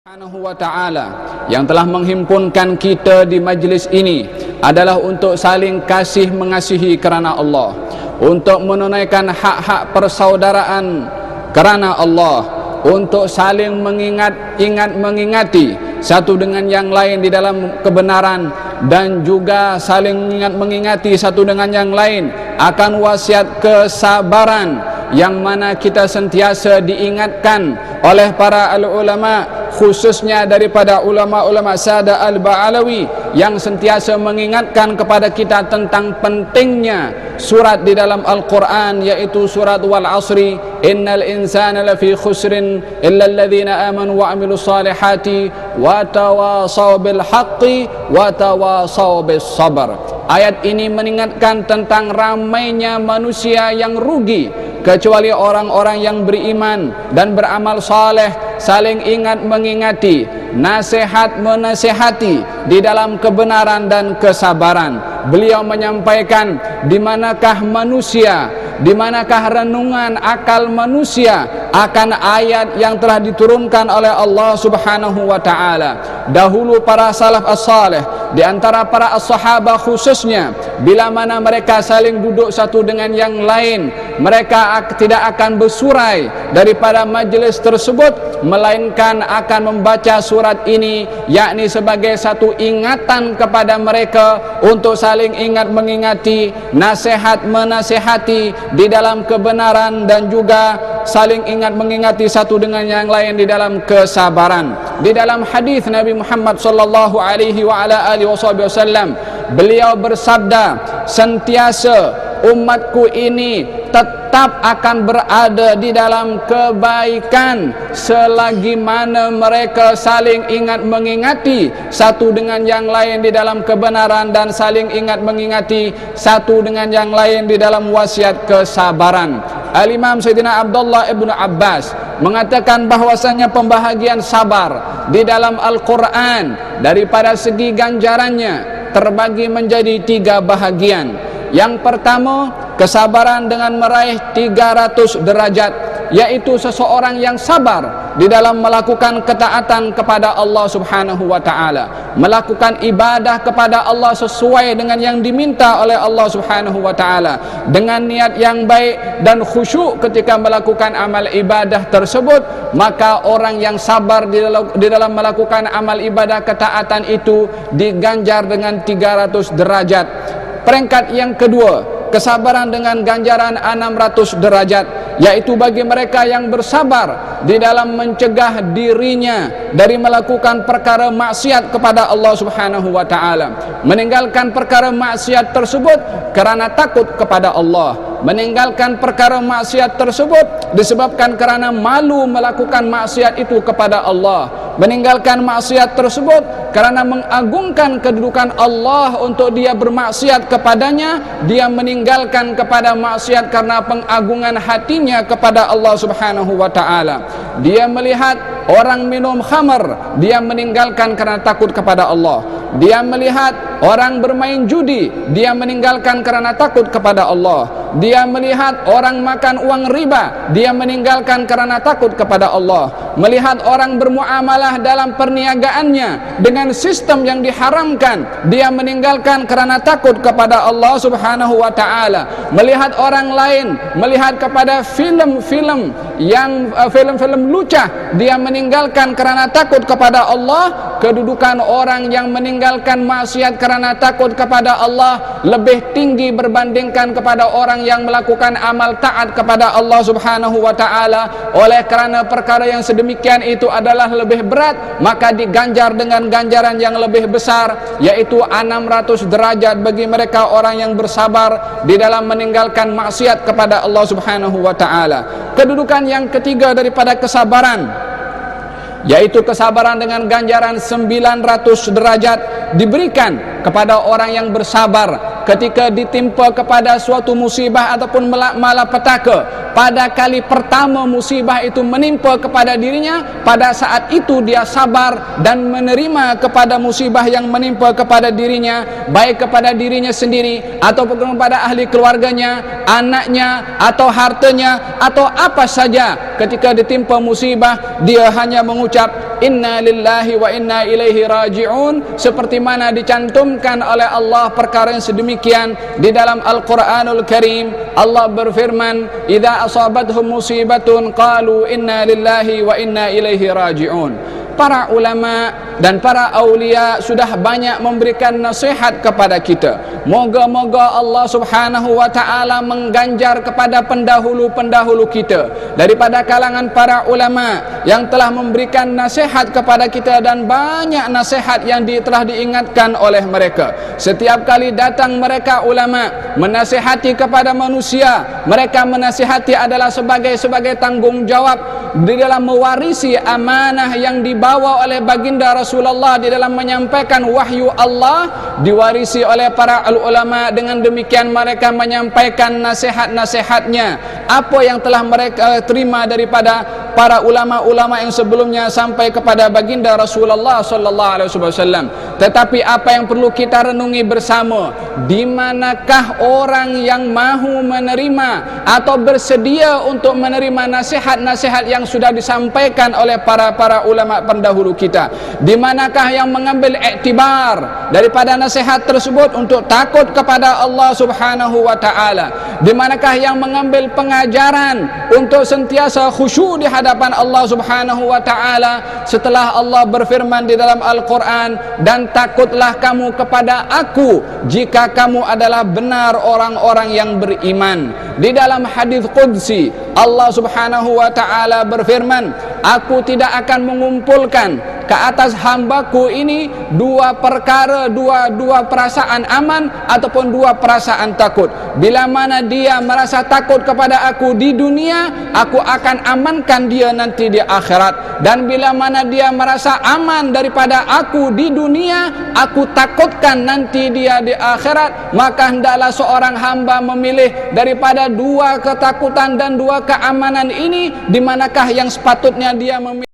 Subhanahu wa ta'ala yang telah menghimpunkan kita di majlis ini adalah untuk saling kasih mengasihi kerana Allah, untuk menunaikan hak-hak persaudaraan kerana Allah, untuk saling mengingati satu dengan yang lain di dalam kebenaran, dan juga saling mengingati satu dengan yang lain akan wasiat kesabaran yang mana kita sentiasa diingatkan oleh para ulama, khususnya daripada ulama-ulama Sada Al-Ba'alawi yang sentiasa mengingatkan kepada kita tentang pentingnya surat di dalam Al-Quran, yaitu surat Wal Asri, innal insana lafi khusrin illa alladhina amanu wa amilus salihati wa tawasaw bil haqqi wa tawasaw bis sabr. Ayat ini mengingatkan tentang ramainya manusia yang rugi kecuali orang-orang yang beriman dan beramal saleh, saling ingat mengingati, nasihat menasihati di dalam kebenaran dan kesabaran. Beliau menyampaikan di manakah manusia, di manakah renungan akal manusia akan ayat yang telah diturunkan oleh Allah Subhanahu wa ta'ala. Dahulu para salaf as-salih, di antara para as-sahabah khususnya, bila mana mereka saling duduk satu dengan yang lain, mereka tidak akan bersurai daripada majlis tersebut, melainkan akan membaca surat ini, yakni sebagai satu ingatan kepada mereka untuk saling ingat mengingati, nasihat menasihati di dalam kebenaran, dan juga saling ingat mengingati satu dengan yang lain di dalam kesabaran. Di dalam hadis Nabi Muhammad sallallahu alaihi wa ala alihi wasallam, beliau bersabda, sentiasa umatku ini tetap akan berada di dalam kebaikan selagi mana mereka saling ingat mengingati satu dengan yang lain di dalam kebenaran, dan saling ingat mengingati satu dengan yang lain di dalam wasiat kesabaran. Al-Imam Sayyidina Abdullah ibn Abbas mengatakan bahwasanya pembahagian sabar di dalam Al-Quran daripada segi ganjarannya terbagi menjadi 3 bahagian. Yang pertama, kesabaran dengan meraih 300 derajat, yaitu seseorang yang sabar di dalam melakukan ketaatan kepada Allah Subhanahu wa ta'ala, melakukan ibadah kepada Allah sesuai dengan yang diminta oleh Allah Subhanahu wa ta'ala, dengan niat yang baik dan khusyuk ketika melakukan amal ibadah tersebut. Maka orang yang sabar di dalam melakukan amal ibadah ketaatan itu diganjar dengan 300 derajat. Peringkat yang kedua, kesabaran dengan ganjaran 600 derajat, yaitu bagi mereka yang bersabar di dalam mencegah dirinya dari melakukan perkara maksiat kepada Allah Subhanahu wa ta'ala, meninggalkan perkara maksiat tersebut kerana takut kepada Allah, meninggalkan perkara maksiat tersebut disebabkan kerana malu melakukan maksiat itu kepada Allah, meninggalkan maksiat tersebut kerana mengagungkan kedudukan Allah untuk dia bermaksiat kepadanya. Dia meninggalkan kepada maksiat karena pengagungan hatinya kepada Allah Subhanahu wa ta'ala. Dia melihat orang minum khamar, dia meninggalkan kerana takut kepada Allah. Dia melihat orang bermain judi, dia meninggalkan kerana takut kepada Allah. Dia melihat orang makan uang riba, dia meninggalkan kerana takut kepada Allah. Melihat orang bermuamalah dalam perniagaannya dengan sistem yang diharamkan, dia meninggalkan kerana takut kepada Allah Subhanahu wa ta'ala. Melihat orang lain melihat kepada film-film yang film-film lucah, dia meninggalkan kerana takut kepada Allah. Kedudukan orang yang meninggalkan maksiat kerana takut kepada Allah lebih tinggi berbandingkan kepada orang yang melakukan amal taat kepada Allah Subhanahu wa ta'ala. Oleh kerana perkara yang sedemikian itu adalah lebih berat, maka diganjar dengan ganjaran yang lebih besar, yaitu 600 derajat bagi mereka orang yang bersabar di dalam meninggalkan maksiat kepada Allah Subhanahu wa ta'ala. Kedudukan yang ketiga daripada kesabaran, yaitu kesabaran dengan ganjaran 900 derajat, diberikan kepada orang yang bersabar ketika ditimpa kepada suatu musibah ataupun malapetaka. Pada kali pertama musibah itu menimpa kepada dirinya, pada saat itu dia sabar dan menerima kepada musibah yang menimpa kepada dirinya, baik kepada dirinya sendiri ataupun kepada ahli keluarganya, anaknya atau hartanya atau apa saja. Ketika ditimpa musibah, dia hanya mengucap inna lillahi wa inna ilaihi raji'un, seperti mana dicantumkan oleh Allah perkara yang sedemikian di dalam Al-Quranul Karim. Allah berfirman, idza asabathum musibatun qalu inna lillahi wa inna ilaihi raji'un. Para ulama dan para aulia sudah banyak memberikan nasihat kepada kita. Moga-moga Allah Subhanahu wa taala mengganjar kepada pendahulu-pendahulu kita daripada kalangan para ulama yang telah memberikan nasihat kepada kita, dan banyak nasihat yang telah diingatkan oleh mereka. Setiap kali datang mereka ulama menasihati kepada manusia, mereka menasihati adalah sebagai tanggungjawab di dalam mewarisi amanah yang dibawa oleh baginda Rasulullah di dalam menyampaikan wahyu Allah, diwarisi oleh para ulama. Dengan demikian mereka menyampaikan nasihat-nasihatnya, apa yang telah mereka terima daripada para ulama-ulama yang sebelumnya sampai kepada baginda Rasulullah sallallahu alaihi wasallam. Tetapi apa yang perlu kita renungi bersama, di manakah orang yang mahu menerima atau bersedia untuk menerima nasihat-nasihat yang sudah disampaikan oleh para ulama pendahulu kita? Di manakah yang mengambil iktibar daripada nasihat tersebut untuk takut kepada Allah Subhanahu wa taala? Di manakah yang mengambil pengajaran untuk sentiasa khusyuk di hadapan Allah Subhanahu wa taala setelah Allah berfirman di dalam Al-Qur'an, dan takutlah kamu kepada aku jika kamu adalah benar orang-orang yang beriman. Di dalam hadis qudsi Allah Subhanahu wa taala berfirman, aku tidak akan mengumpulkan ke atas hambaku ini dua perkara, dua perasaan aman ataupun dua perasaan takut. Bila mana dia merasa takut kepada aku di dunia, aku akan amankan dia nanti di akhirat. Dan bila mana dia merasa aman daripada aku di dunia, aku takutkan nanti dia di akhirat. Maka hendaklah seorang hamba memilih daripada dua ketakutan dan dua keamanan ini, di manakah yang sepatutnya dia memilih.